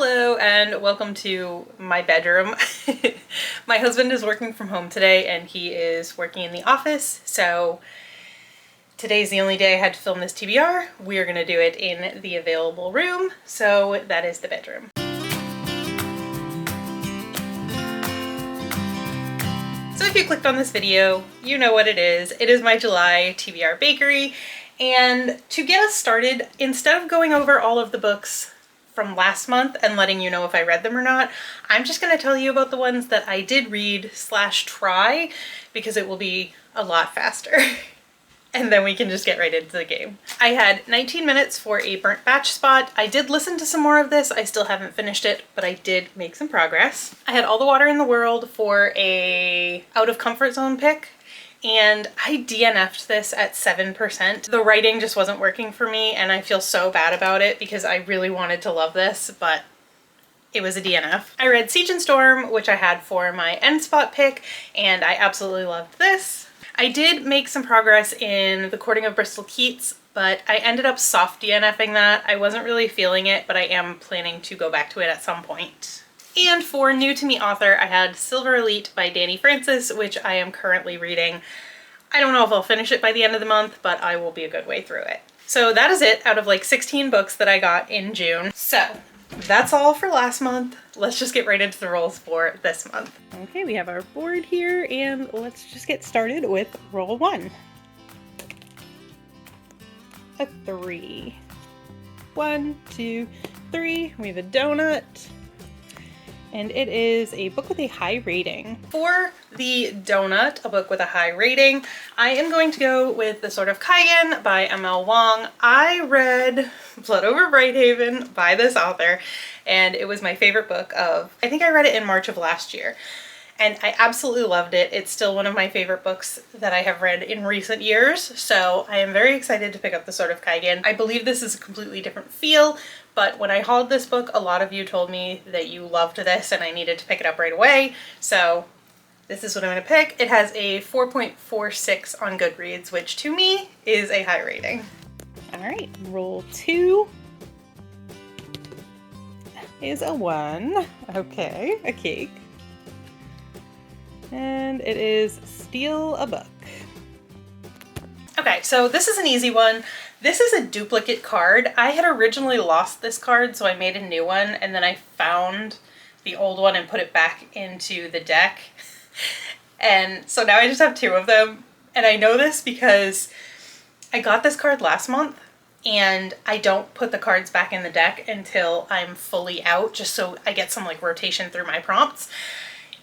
Hello and welcome to my bedroom. My husband is working from home today and he is working in the office, so today's the only day I had to film this TBR. We are going to do it in the available room, so that is the bedroom. So if you clicked on this video, you know what it is. It is my July TBR bakery, and to get us started, instead of going over all of the books from last month and letting you know if I read them or not, I'm just going to tell you about the ones that I did read / try, because it will be a lot faster. And then we can just get right into the game. I had 19 minutes for a burnt batch spot. I did listen to some more of this. I still haven't finished it, but I did make some progress. I had all the water in the world for a out of comfort zone pick, and I DNF'd this at 7%. The writing just wasn't working for me, and I feel so bad about it because I really wanted to love this, but it was a DNF. I read Siege and Storm, which I had for my end spot pick, and I absolutely loved this. I did make some progress in The Courting of Bristol Keats, but I ended up soft DNFing that. I wasn't really feeling it, but I am planning to go back to it at some point. And for new to me author, I had Silver Elite by Danny Francis, which I am currently reading. I don't know if I'll finish it by the end of the month, but I will be a good way through it. So that is it out of like 16 books that I got in June. So that's all for last month. Let's just get right into the rolls for this month. Okay, we have our board here, and let's just get started with roll 1. A 3. 1, 2, 3. We have a donut. And it is a book with a high rating. For the donut, a book with a high rating, I am going to go with The Sword of Kaigan by M.L. Wong. I read Blood Over Brighthaven by this author, and it was my favorite book of, I think I read it in March of last year. And I absolutely loved it. It's still one of my favorite books that I have read in recent years, so I am very excited to pick up The Sword of Kaigan. I believe this is a completely different feel, but when I hauled this book, a lot of you told me that you loved this and I needed to pick it up right away, so this is what I'm going to pick. It has a 4.46 on Goodreads, which to me is a high rating. Alright, roll 2 is a 1. Okay, a cake. And it is Steal a Book. Okay, so this is an easy one. This is a duplicate card. I had originally lost this card, so I made a new one, and then I found the old one and put it back into the deck. And so now I just have 2 of them. And I know this because I got this card last month, and I don't put the cards back in the deck until I'm fully out, just so I get some like rotation through my prompts.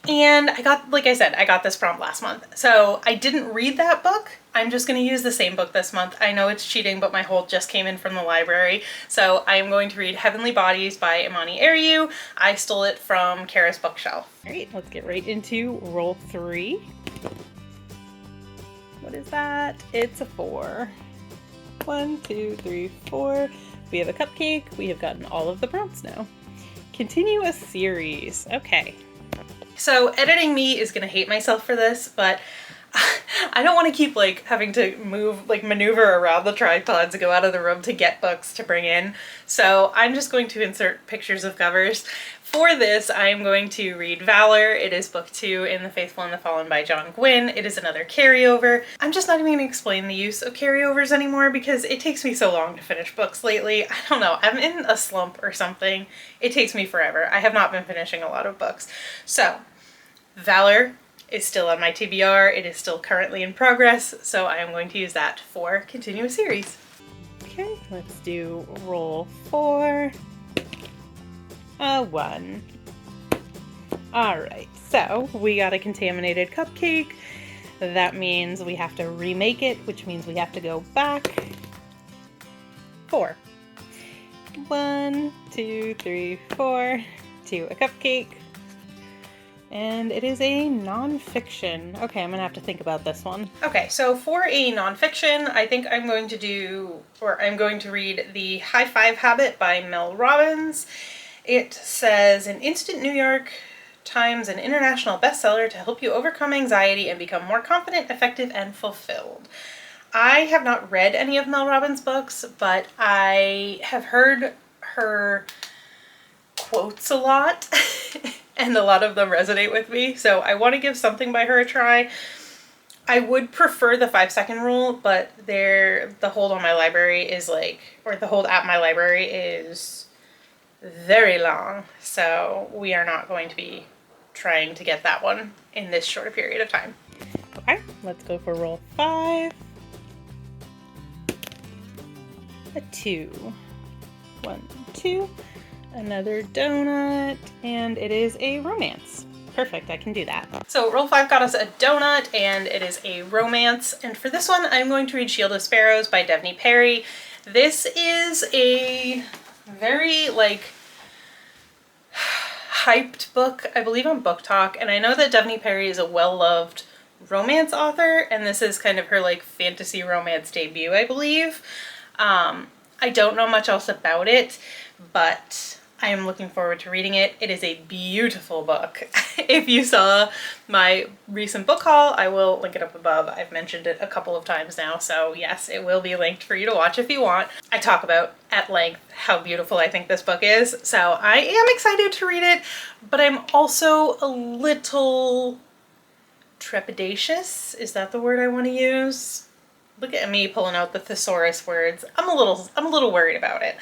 And I got, like I said, I got this prompt last month. So I didn't read that book. I'm just going to use the same book this month. I know it's cheating, but my hold just came in from the library. So I am going to read Heavenly Bodies by Imani Ariu. I stole it from Kara's bookshelf. All right, let's get right into roll 3. What is that? It's a 4. 1, 2, 3, 4. We have a cupcake. We have gotten all of the prompts now. Continue a series. Okay. So editing me is gonna hate myself for this, but I don't want to keep like having to maneuver around the tripod to go out of the room to get books to bring in. So I'm just going to insert pictures of covers. For this, I am going to read Valor. It is book 2 in The Faithful and the Fallen by John Gwynne. It is another carryover. I'm just not even going to explain the use of carryovers anymore because it takes me so long to finish books lately. I don't know, I'm in a slump or something. It takes me forever. I have not been finishing a lot of books. So, Valor is still on my TBR. It is still currently in progress, so I am going to use that for continue a series. Okay, let's do roll 4. A 1. Alright, so we got a contaminated cupcake. That means we have to remake it, which means we have to go back 4. 1, 2, 3, 4 to a cupcake. And it is a nonfiction. Okay, I'm gonna have to think about this one. Okay, so for a nonfiction, I think I'm going to read The High Five Habit by Mel Robbins. It says, an instant New York Times and international bestseller to help you overcome anxiety and become more confident, effective, and fulfilled. I have not read any of Mel Robbins' books, but I have heard her quotes a lot and a lot of them resonate with me. So I want to give something by her a try. I would prefer the 5-second rule, but the hold on my library is like, or the hold at my library is very long. So we are not going to be trying to get that one in this short period of time. Okay, let's go for roll 5. A 2. 1, 2. Another donut, and it is a romance. Perfect, I can do that. So roll 5 got us a donut, and it is a romance. And for this one, I'm going to read Shield of Sparrows by Devney Perry. This is a very, like, hyped book, I believe on Book Talk, and I know that Devney Perry is a well-loved romance author, and this is kind of her, like, fantasy romance debut, I believe. I don't know much else about it, but I am looking forward to reading it. It is a beautiful book. If you saw my recent book haul, I will link it up above. I've mentioned it a couple of times now, so yes, it will be linked for you to watch if you want. I talk about at length how beautiful I think this book is, so I am excited to read it, but I'm also a little trepidatious. Is that the word I want to use? Look at me pulling out the thesaurus words. I'm a little worried about it.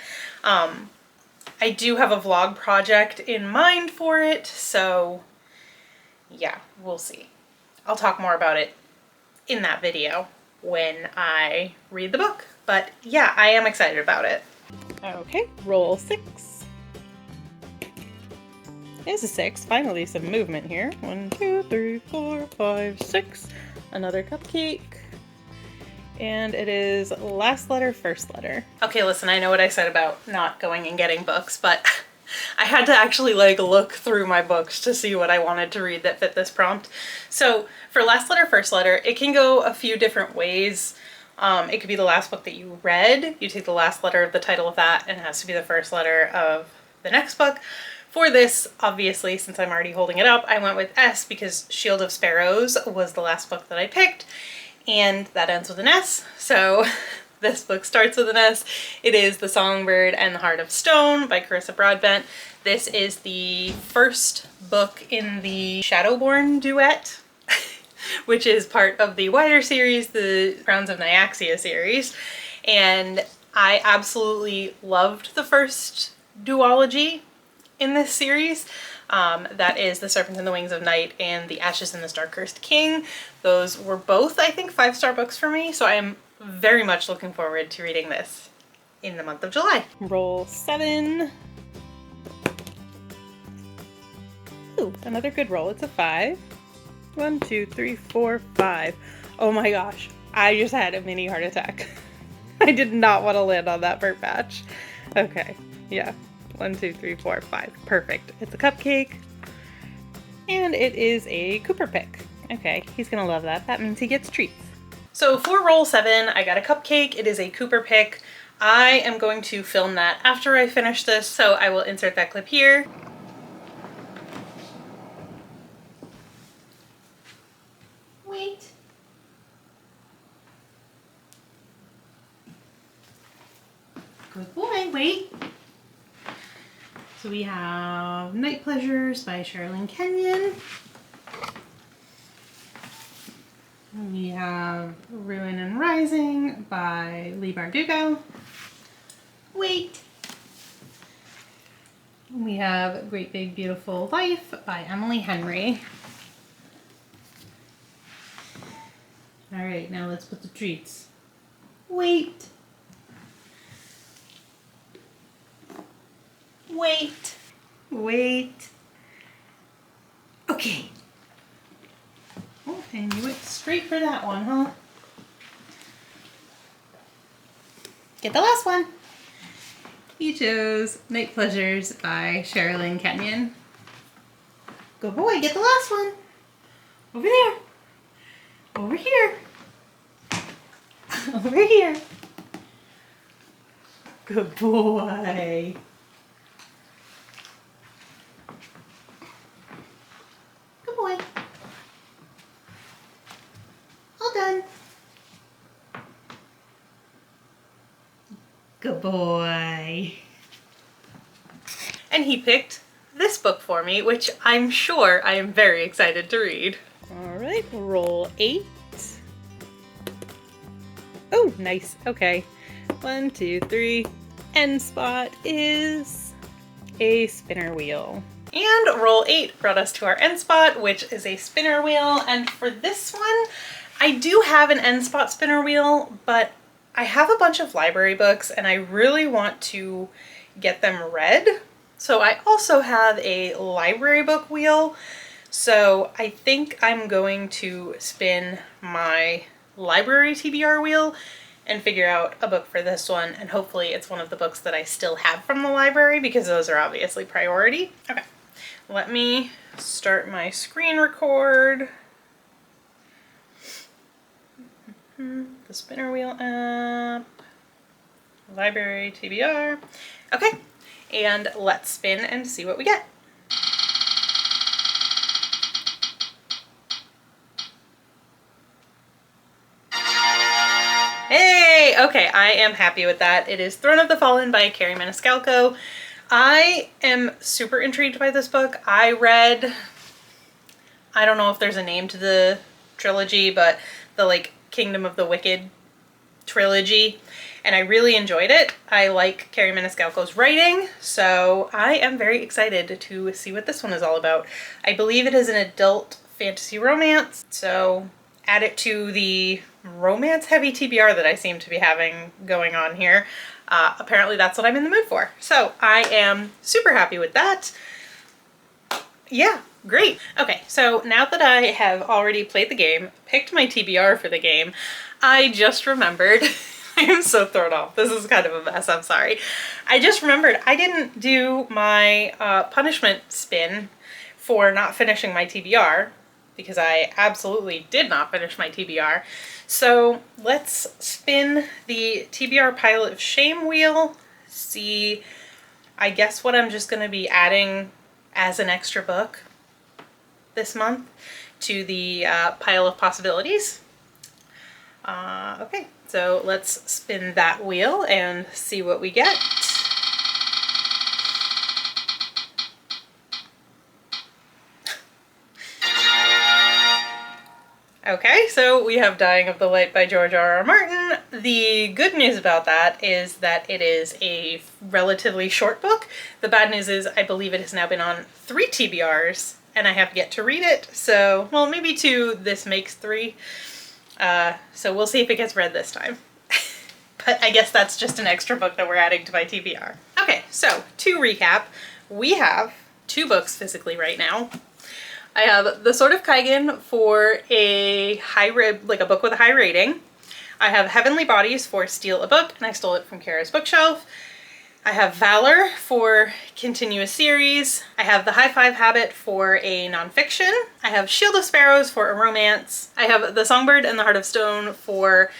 I do have a vlog project in mind for it, so yeah, we'll see. I'll talk more about it in that video when I read the book. But yeah, I am excited about it. Okay, roll 6. There's a 6. Finally some movement here. 1, 2, 3, 4, 5, 6. Another cupcake. And it is last letter, first letter. Okay, listen, I know what I said about not going and getting books, but I had to actually like look through my books to see what I wanted to read that fit this prompt. So for last letter, first letter, it can go a few different ways. It could be the last book that you read. You take the last letter of the title of that, and it has to be the first letter of the next book. For this, obviously, since I'm already holding it up, I went with S because Shield of Sparrows was the last book that I picked. And that ends with an S, so this book starts with an S. It is The Songbird and the Heart of Stone by Carissa Broadbent. This is the first book in the Shadowborn duet, which is part of the wider series, the Crowns of Nyaxia series. And I absolutely loved the first duology in this series. That is The Serpent and the Wings of Night and The Ashes and the Star-Cursed King. Those were both, I think, 5-star books for me, so I am very much looking forward to reading this in the month of July. Roll 7. Ooh, another good roll. It's a 5. 1, 2, 3, 4, 5. Oh my gosh, I just had a mini heart attack. I did not want to land on that burnt patch. Okay, yeah. 1, 2, 3, 4, 5. Perfect. It's a cupcake. And it is a Cooper pick. Okay, he's gonna love that. That means he gets treats. So for roll 7, I got a cupcake. It is a Cooper pick. I am going to film that after I finish this, so I will insert that clip here. Wait. Good boy, wait. So we have Night Pleasures by Sherilyn Kenyon. We have Ruin and Rising by Leigh Bardugo. Wait. We have Great Big Beautiful Life by Emily Henry. All right, now let's put the treats. Wait. Wait. Wait. Okay. Oh, and you went straight for that one, huh? Get the last one. You chose Night Pleasures by Sherilyn Kenyon. Good boy, get the last one. Over there. Over here. Over here. Good boy. Good boy. All done. Good boy. and he picked this book for me, which I'm sure I am very excited to read. All right, roll 8. Oh, nice. Okay. 1, 2, 3. End spot is a spinner wheel. And roll 8 brought us to our end spot, which is a spinner wheel. And for this one, I do have an end spot spinner wheel, but I have a bunch of library books and I really want to get them read. So I also have a library book wheel. So I think I'm going to spin my library TBR wheel and figure out a book for this one, and hopefully it's one of the books that I still have from the library because those are obviously priority. Okay, let me start my screen record. The spinner wheel app, library TBR. Okay, and let's spin and see what we get. Hey, okay, I am happy with that. It is Throne of the Fallen by Kerri Maniscalco. I am super intrigued by this book. I don't know if there's a name to the trilogy, but the Kingdom of the Wicked trilogy, and I really enjoyed it. I like Kerri Maniscalco's writing, so I am very excited to see what this one is all about. I believe it is an adult fantasy romance, so add it to the romance-heavy TBR that I seem to be having going on here. Apparently that's what I'm in the mood for. So I am super happy with that. Yeah, great. Okay, so now that I have already played the game, picked my TBR for the game, I just remembered, I am so thrown off. This is kind of a mess, I'm sorry. I just remembered I didn't do my punishment spin for not finishing my TBR, because I absolutely did not finish my TBR. So let's spin the TBR Pile of Shame wheel, see, I guess what I'm just going to be adding as an extra book this month to the pile of possibilities. Okay, so let's spin that wheel and see what we get. Okay, so we have Dying of the Light by George R.R. Martin. The good news about that is that it is a relatively short book. The bad news is I believe it has now been on 3 TBRs and I have yet to read it. So, well, maybe 2, this makes 3. So we'll see if it gets read this time. But I guess that's just an extra book that we're adding to my TBR. Okay, so to recap, we have 2 books physically right now. I have The Sword of Kaigen for a a book with a high rating. I have Heavenly Bodies for Steal a Book, and I stole it from Kara's bookshelf. I have Valor for continuous series. I have The High Five Habit for a nonfiction. I have Shield of Sparrows for a romance. I have The Songbird and the Heart of Stone for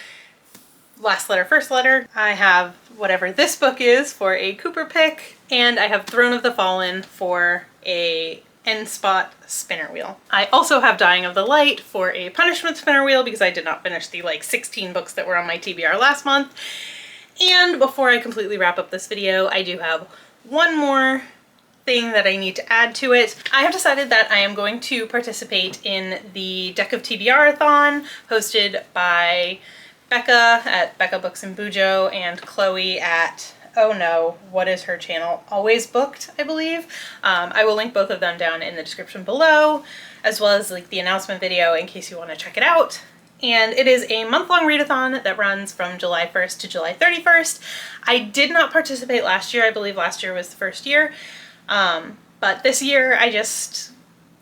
last letter, first letter. I have whatever this book is for a Cooper pick. And I have Throne of the Fallen for a end spot spinner wheel. I also have Dying of the Light for a punishment spinner wheel because I did not finish the 16 books that were on my TBR last month. And before I completely wrap up this video, I do have one more thing that I need to add to it. I have decided that I am going to participate in the Deck of TBR-athon hosted by Bekah at Bekah Books in Bujo and Chloe at, oh no, what is her channel? Always Booked, I believe. I will link both of them down in the description below, as well as the announcement video in case you want to check it out. And it is a month-long readathon that runs from July 1st to July 31st. I did not participate last year. I believe last year was the first year. But this year I just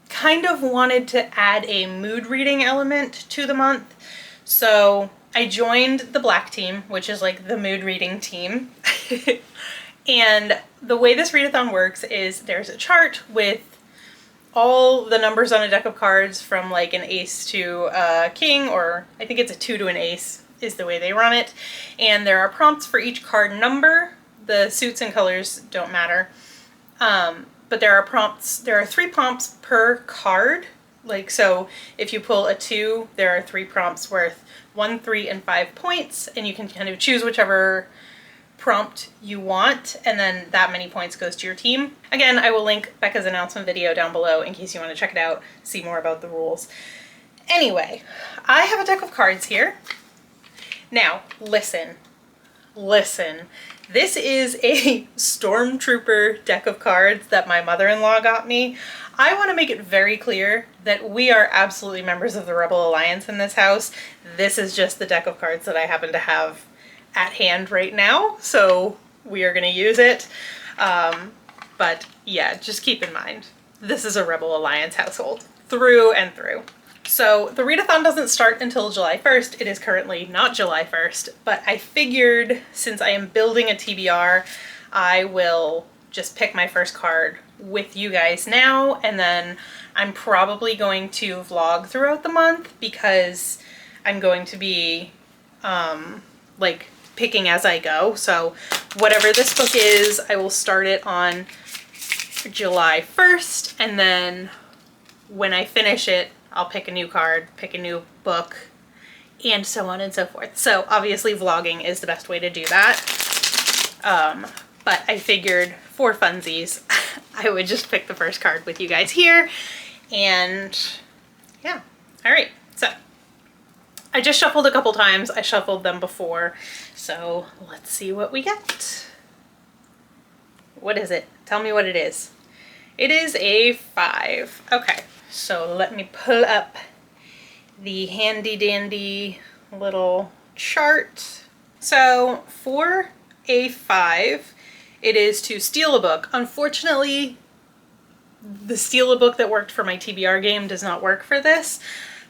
kind of wanted to add a mood reading element to the month. So I joined the black team, which is the mood reading team. And the way this readathon works is there's a chart with all the numbers on a deck of cards from an ace to a king, or I think it's a 2 to an ace is the way they run it. And there are prompts for each card number. The suits and colors don't matter. But there are 3 prompts per card. So if you pull a 2, there are 3 prompts worth 1, 3, and 5 points, and you can kind of choose whichever prompt you want, and then that many points goes to your team. Again, I will link Bekah's announcement video down below in case you want to check it out, see more about the rules. Anyway, I have a deck of cards here. Now, listen. This is a Stormtrooper deck of cards that my mother-in-law got me. I want to make it very clear that we are absolutely members of the Rebel Alliance in this house. This is just the deck of cards that I happen to have at hand right now, so we are going to use it. But yeah, just keep in mind, this is a Rebel Alliance household, through and through. So the readathon doesn't start until July 1st. It is currently not July 1st, but I figured since I am building a TBR, I will just pick my first card with you guys now, and then I'm probably going to vlog throughout the month because I'm going to be like picking as I go. So whatever this book is, I will start it on July 1st, and then when I finish it, I'll pick a new card, pick a new book, and so on and so forth. So obviously vlogging is the best way to do that. But I figured for funsies, I would just pick the first card with you guys here. And yeah, all right. So I just shuffled a couple times. I shuffled them before. So let's see what we get. What is it? Tell me what it is. It is a 5. Okay. So let me pull up the handy dandy little chart. So for a 5, it is to steal a book. Unfortunately, the steal a book that worked for my TBR game does not work for this,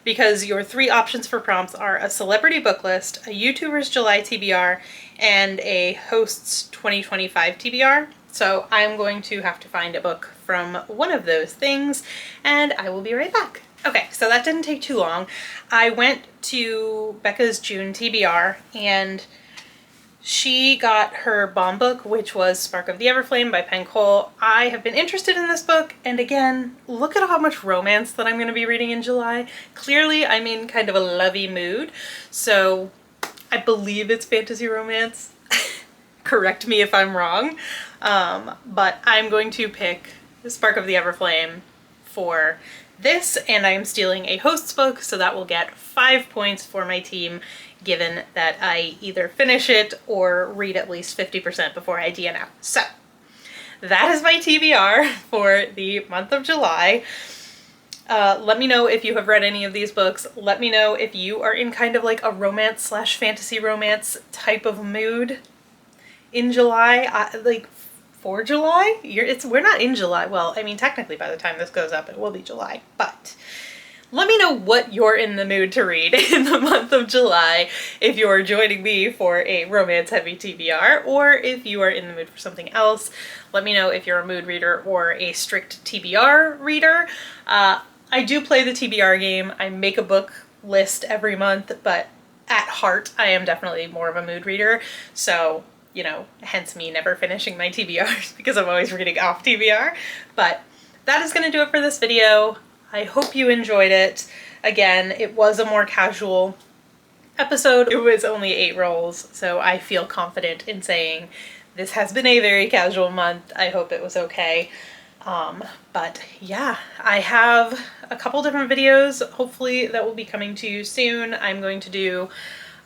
because your 3 options for prompts are a celebrity book list, a YouTuber's July TBR, and a host's 2025 TBR. So I'm going to have to find a book from one of those things, and I will be right back. Okay, so that didn't take too long. I went to Bekah's June TBR, and she got her bomb book, which was Spark of the Everflame by Penn Cole. I have been interested in this book, and again, look at how much romance that I'm going to be reading in July. Clearly, I'm in kind of a lovey mood, so I believe it's fantasy romance. Correct me if I'm wrong. But I'm going to pick the Spark of the Everflame for this, and I'm stealing a host's book, so that will get 5 points for my team, given that I either finish it or read at least 50% before I DNF. So that is my TBR for the month of July. Let me know if you have read any of these books. Let me know if you are in kind of like a romance / fantasy romance type of mood in July, like for July. We're not in July. Well, I mean, technically by the time this goes up, it will be July, but let me know what you're in the mood to read in the month of July, if you're joining me for a romance-heavy TBR, or if you are in the mood for something else. Let me know if you're a mood reader or a strict TBR reader. I do play the TBR game. I make a book list every month, but at heart, I am definitely more of a mood reader. So, you know, hence me never finishing my TBRs because I'm always reading off TBR. But that is going to do it for this video. I hope you enjoyed it. Again, it was a more casual episode. It was only 8 rolls, so I feel confident in saying this has been a very casual month. I hope it was okay. But yeah, I have a couple different videos, hopefully, that will be coming to you soon. I'm going to do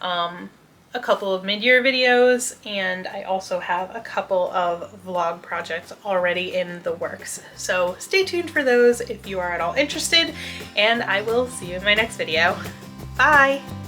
a couple of mid-year videos, and I also have a couple of vlog projects already in the works. So stay tuned for those if you are at all interested, and I will see you in my next video. Bye!